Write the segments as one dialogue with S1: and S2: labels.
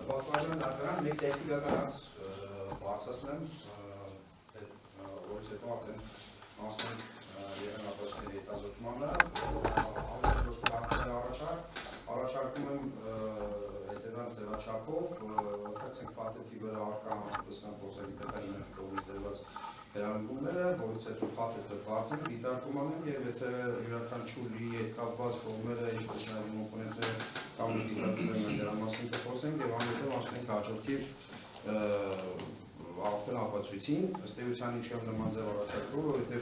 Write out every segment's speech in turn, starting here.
S1: Բացվազան դատարան մեկ տեխնիկականած բարձրացնեմ, որից հետո արդեն ասում ենք եղանակոսների հետազոտմանը, առաջարկում եմ հետևանք ձևաչափով, կացենք պատետի վրա արկա տեսնան փորձագիտական կողմից դրված հրահանգումները, որից հետո պատետը բացենք, դիտարկում անենք և եթե յուրաքանչյուրի հետ կապված կողմերը, ինչպես նաև կոմպոնենտները կամ դիտարկում են դրա մասին կխոսենք և անհետև անցնենք հաջորդիվ արդեն ապացույցին, ըստ էության ինչու եմ նման ձև առաջարկում, որովհետև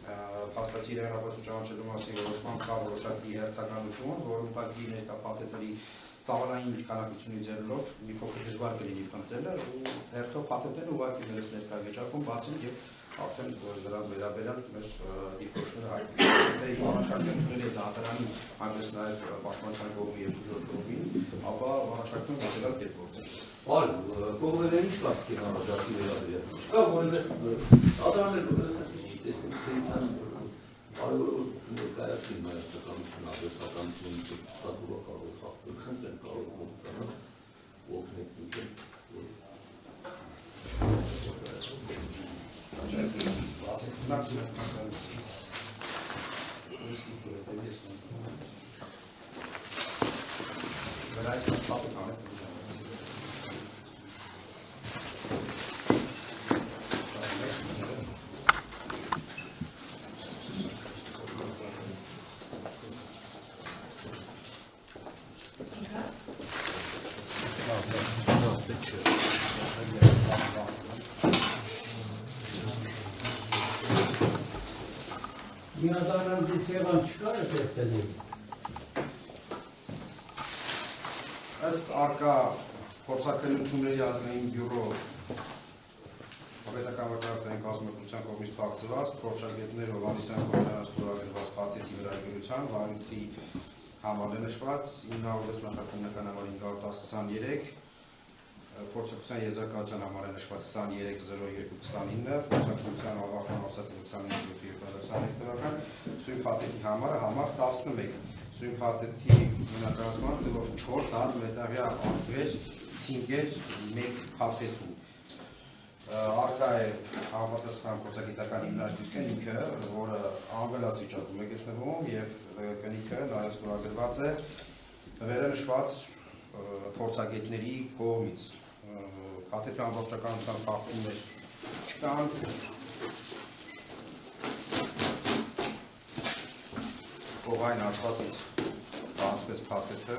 S1: փաստացի իրականացու ճանաչելու մասին որոշման կա որոշակի հերթականություն, որում ուղղակի ներկա փաթեթերի ծավալային քանակությունից ելնելով մի փոքր դժվար կլինի փնտրելը ու հերթով փաթեթները ուղղակի դրես ներկա վիճակում բացենք եւ արդեն դրանց վերաբերյալ մեր դիպոշները հայտնի առաջարկում դրել է դատարանի այնպես նաեւ պաշտպանության կողմի եւ դժվար կողմի, ապա առաջարկում դրել կերպով
S2: Ալ, կողմերը ինչ կասկին առաջարկի վերաբերյալ։ Կա որևէ դատարաններ տեսնեցին կարևորը ներկայացին նաև տականություն, աբերտականություն, ցուցակը կարող է խախտել, խնդրեն կարող է օգնել դուք։
S3: Միադառնալիության չկա է պետքանի։
S1: Ըստ արկա փորձաքննությունների ազգային բյուրո պետական վարչապետարանի կազմակերպության կողմից փակցված փորձագետներ Հովհաննիսյան Քոչարյան ստորագրված փաթեթի վրագրության վարույթի համարը նշված 906 նախաքննական համար 510-23 փորձակցության եզրակացության համարը նշված 23-02-29 փորձակցության ավարտման հաստատել 29-2021 թվական սույն փաթեթի համարը համար 11 սույն փաթեթի մնակարարման թվով 4 հատ մետաղյա արտվեր ցինկեր 1 փաթեթում արկա է համապատասխան փորձագիտական հիմնարկություն ինքը, որը անգլիաց վիճակում է գտնվում և կնիքը նաև ստորագրված է վերանշված փորձագետների կողմից։ Փաթեթի ամբողջականության խախտումներ չկան։ Կողային հատվածից բացվեց փաթեթը։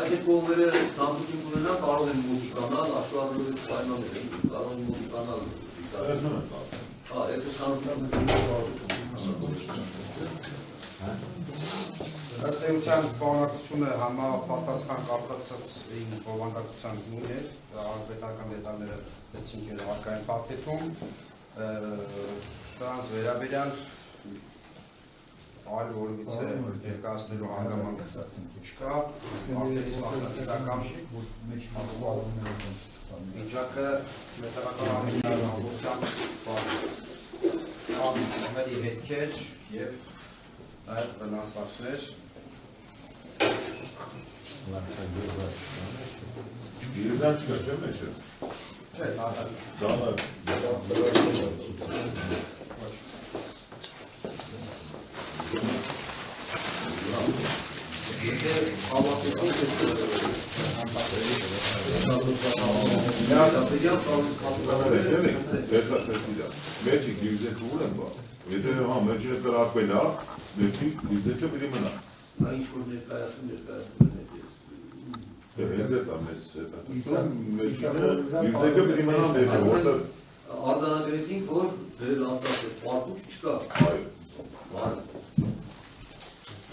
S1: Այդ կողմերը ցանկություն ունենան կարող են մոտիկանալ, աշխատանքից պայմաններ են, կարող են մոտիկանալ։ Այդ ըստ էության պարունակությունը համապատասխան կապացած բովանդակության նույն է, պետական դետալները ցինկերը արկային փաթեթում, դրանց վերաբերյալ այլ որևիցե ներկայացնելու հանգամանք չկա, արտերից մարտական վիճակը մետաղական ամենամասնությամբ ամենի հետքեր և նաև վնասվածքներ
S4: Գիրզան չկա չէ մեջը։
S1: Չէ, դատար։ Եթե հավատեցինք
S4: Մեջի գիվզեքը ուր են բա։ Եթե հա մեջը կրակվել է, մեջի գիվզեքը պիտի մնա։
S2: Նա ինչ-որ ներկայացնում ես։
S4: Դե հենց է մեզ գիվզեքը պիտի մնա մեջը, որտեղ
S2: արձանագրեցինք, որ ձեր ասած պարտուց չկա։ Այո։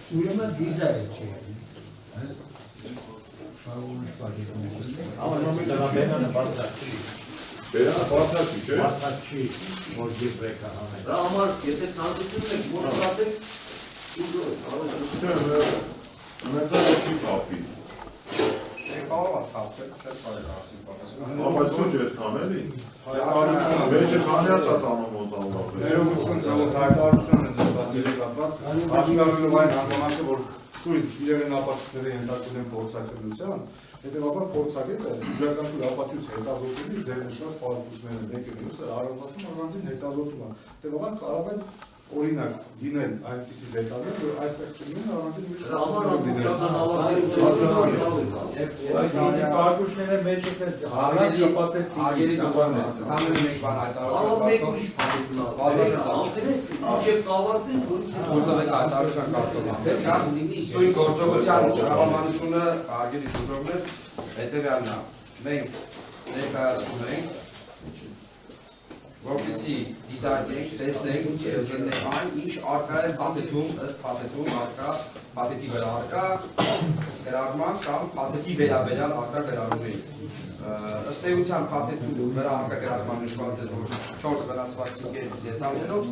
S3: Ուրեմն վիզա է չի։
S5: Բերանը բարձրացի,
S4: բերանը բարձրացի, չէ՞։
S5: բարձրացի, որ գիվրեկը հանեք։
S2: Դա համար, եթե ցանկություն եք, մոտեցեք,
S4: Ունեցածը չի կապի։
S1: Կարող է խախտել, չէ՞ կարող է ասի բանասը։
S4: Բայց ոչ այդքան էլի։ Մեջը քանյաց է տանում ոնտալով։
S6: Ներողություն, հայտարարություն են զբաղեցրել կապված, աշկարելով այն հանգամանքը, որ սույթ իրեն ապացույցները ենթարկել են փորձակնության, հետևաբար փորձագետը յուրաքանչյուր ապացույց հետազոտելիս ձեր նշված պարապմունքները մեկը մյուսը հարաբերում առանձին հետազոտում են։ Հետևաբար կարող են օրինակ դինել այնպիսի դետալներ, որ այստեղ չլինեն առանձին ուրիշ
S3: Կարգուշները մեջը սենց հարած կպացեցին։
S1: Արգելի դուժաններ, համեն մեկ բան հայտարարություն Սույն գործողության հրամանությունը արգելի դուժողներ հետևյալն է։ Մենք ներկայացնում ենք, որպեսզի դիտարկենք, տեսնենք եւ զննենք այն, ինչ արկա է փաթեթում, ըստ փաթեթում արկա, փաթեթի վրա արկա գրառման կամ փաթեթի վերաբերյալ արկա գրառումի։ Ըստ էության փաթեթու վրա արկա գրառման նշված է, որ 4 վնասված ցինկերի դետալներով,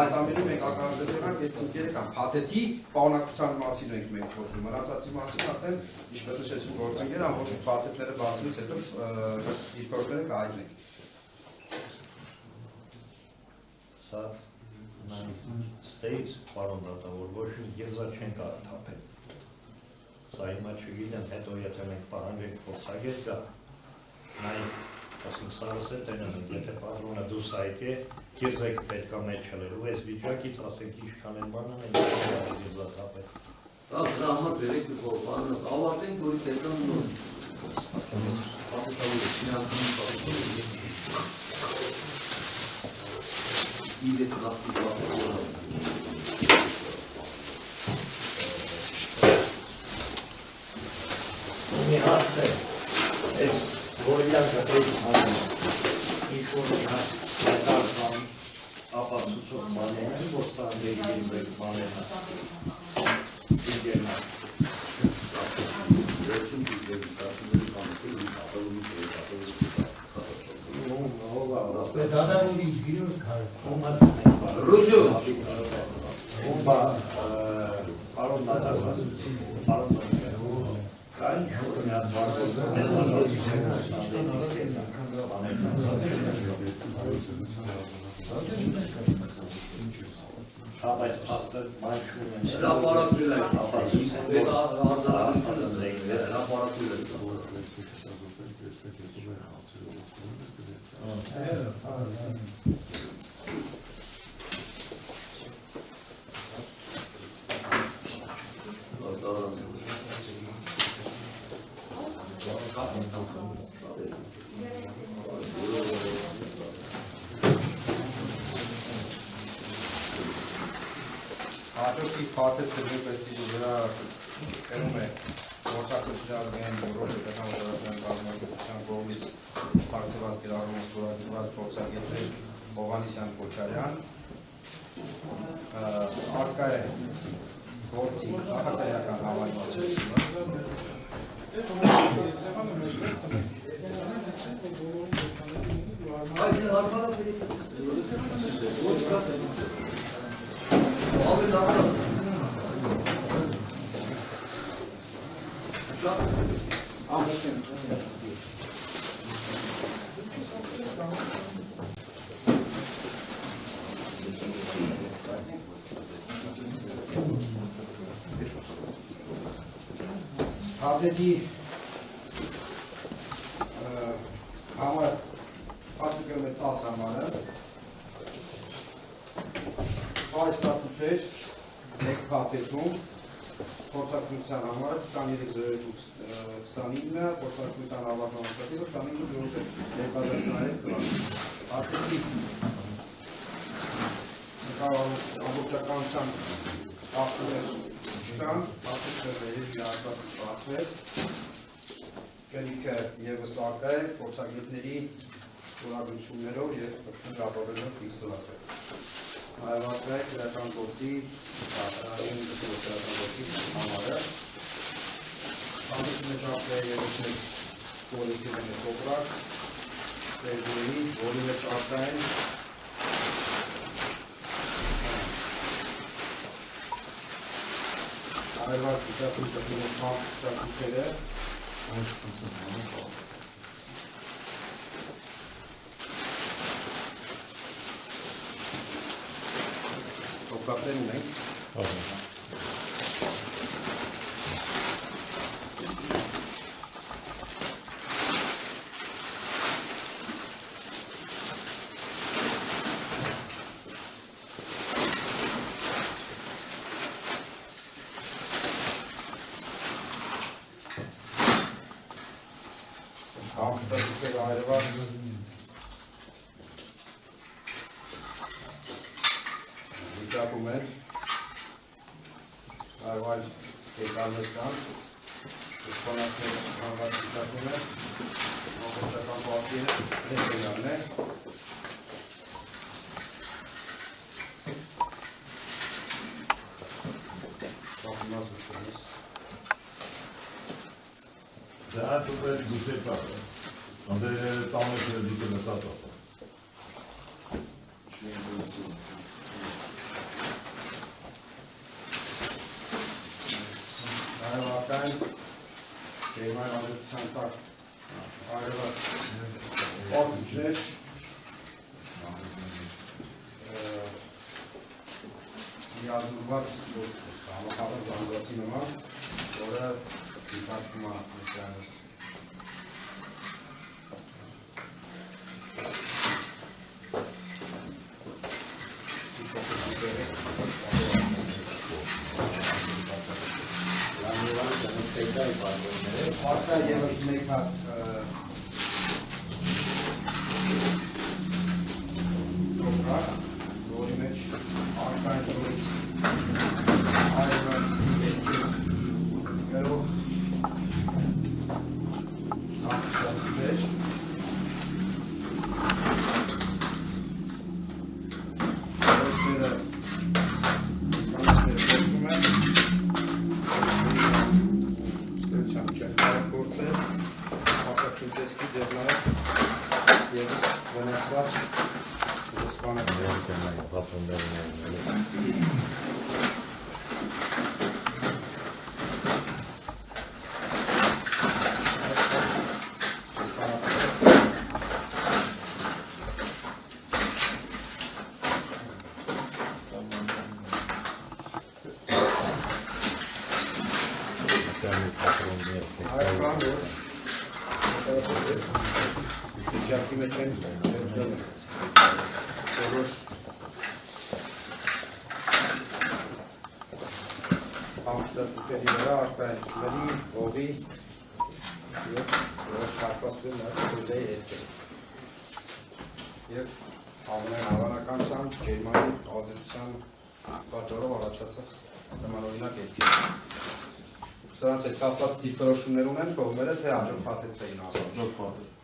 S1: այդ ամենը մենք ակնկալեցինք, այս ցինկերը կամ փաթեթի պարունակության մասին ենք մենք խոսում, մնացածի մասին արդեն ինչպես նշեցին գործընկերը, ամբողջ փաթեթները բացելուց հետո դիրքորոշները կհայտնենք։
S5: Սա states, պարոն դատավոր, ոչ մի եզա չեն կարող թափել։ Սա հիմա չգիտեմ, հետո եթե մենք պահանջենք փորձագետ գա, նայենք, ասենք սարսը տենան, եթե պատրոնը դուրս այկ է, եզայք պետք է մեջ չլերու, այս վիճակից ասենք ինչքան են բանան են եզա թափել։
S2: Դա համար բերեք բանը, ավարտենք, որից հետո Իդե կապի
S5: Մի հարց է, այս որիլան գտեի հանում, ինչ-որ մի հարց հետար կամ ապացուցող բաներ են, որ սա դեպի բեք բաներ են, իգերնա։
S3: Դադարում ինչ գիրում քար։
S2: Ռուջո
S5: Ումբա, պարոն դատավոր, պարոն դատավոր, կա ինչ-որ մի հատ բարձր բայց փաստը մայրշում են։
S2: հրապարակվել է,
S5: ապացույց են,
S2: այդ
S5: որ
S2: արձանագրությունն է, հրապարակվել է։
S1: Հաջորդի փաթեթը նույնպես վրա կրում է գործակցության ազգային բյուրոյի պետական կազմակերպության կողմից փարսված գրառումը ստորագրված փորձագետներ Հովհաննիսյան Քոչարյան արկա է գործի նախատեսական համակարգությունը Փաթեթի համար պատկերում է 10 համարը այս պատմություններ մեկ փաթեթում փորձակնության համարը 23.29, փորձակնության ավարտման ամսաթիվը 25.2023 թվականին։ Արտիքլի ամբողջականության աղբներ չկան, արտիքները իրականացված սպասվեց, կելիքը ևս արկա է փորձագետների ուրագրություններով և շնչապավորելով ֆիքսված է։ Այվարկա է գրական գործի համարը, ամուսին շապը է ևս մեկ կոլեկտիվն է կոպրակ, սերգերի, որի մեջ արկա են այվարկ վիճակում տպինը մամբ շտակուքերը Տոպկապներ ունենք Ամշտակուքերը այրված վիճակում են այվայլ կետալներ կան իսպանացները հանված վիճակում են ամբողջական պատվիրը ռեստենյանն է բախումած ուշկենիս
S4: Դա ծուպեր գուցեր կապը, անդե տանեքները դուկը նստած ապը։
S1: Այվակային Գերման ազդեցության տակ այրված պատուճներ միաձուլված համախաղը զանգվածի նման, որը դիտարկում է ներկայանս Արկա ևս մեկ հատ տոպրակ, որի մեջ արկային դուրս այրված գրող ամշտակուքեր որոշները իսպանացները գործում են գործը ապակտուտեսկի ձևնարը ևս վնասված իսպանակներ Այրկան, որ վիճակի մեջ են որոշ ամշտակուքերի վրա արկա են լրի, ողի և որոշ հարկվածություն խոզեի հետքեր և ամենայն հավանականության ջերմանի ազդեցության պատճառով առաջացած նմանօրինակ հետքեր Սրանց հետ կապված դիրքորոշումներ ունեն կողմերը, թե հաջող փաթեթ էին ասում։
S6: Հաջող փաթեթ։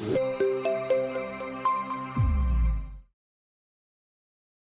S3: Thank you.